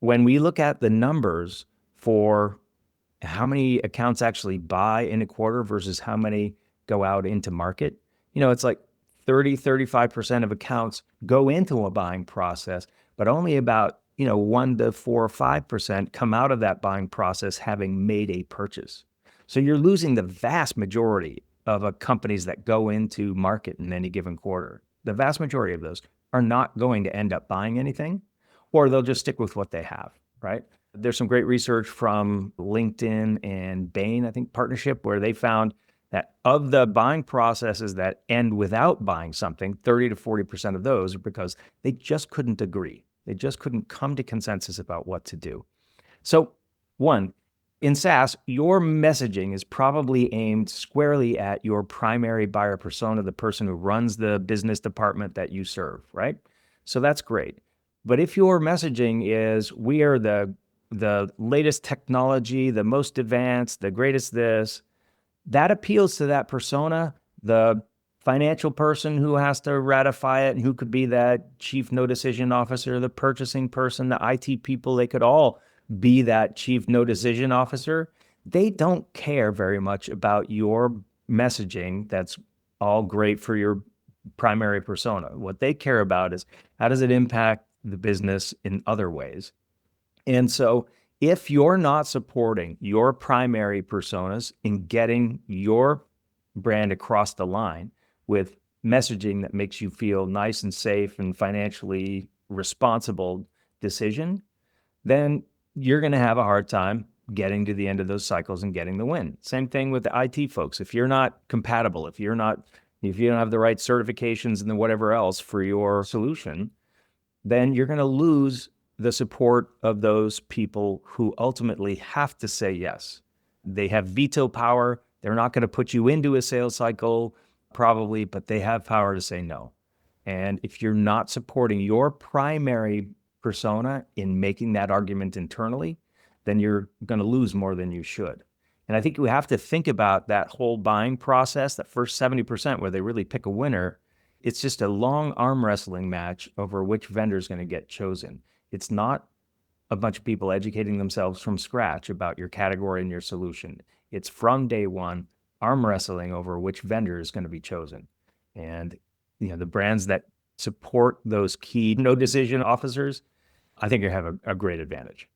when we look at the numbers for how many accounts actually buy in a quarter versus how many go out into market, it's like 35% of accounts go into a buying process, but only about, 1 to 4 or 5% come out of that buying process having made a purchase. So you're losing the vast majority of companies that go into market in any given quarter. The vast majority of those are not going to end up buying anything, or they'll just stick with what they have, right? There's some great research from LinkedIn and Bain, I think, partnership, where they found that of the buying processes that end without buying something, 30 to 40% of those are because they just couldn't agree. They just couldn't come to consensus about what to do. So, one, in SaaS, your messaging is probably aimed squarely at your primary buyer persona, the person who runs the business department that you serve, right? So that's great. But if your messaging is, we are the latest technology, the most advanced, the greatest this, that appeals to that persona, the financial person who has to ratify it and who could be that chief no decision officer, the purchasing person, the IT people, they could all be that chief no decision officer. They don't care very much about your messaging that's all great for your primary persona. What they care about is, how does it impact the business in other ways? And so if you're not supporting your primary personas in getting your brand across the line with messaging that makes you feel nice and safe and financially responsible decision, then you're going to have a hard time getting to the end of those cycles and getting the win. Same thing with the IT folks. If you're not compatible, if you don't have the right certifications and whatever else for your solution, then you're going to lose the support of those people who ultimately have to say yes. They have veto power. They're not going to put you into a sales cycle probably, but they have power to say no. And if you're not supporting your primary persona in making that argument internally, then you're going to lose more than you should. And I think we have to think about that whole buying process, that first 70% where they really pick a winner. It's just a long arm wrestling match over which vendor is going to get chosen. It's not a bunch of people educating themselves from scratch about your category and your solution. It's from day one, arm wrestling over which vendor is going to be chosen. And the brands that support those key no decision officers, I think you have a great advantage.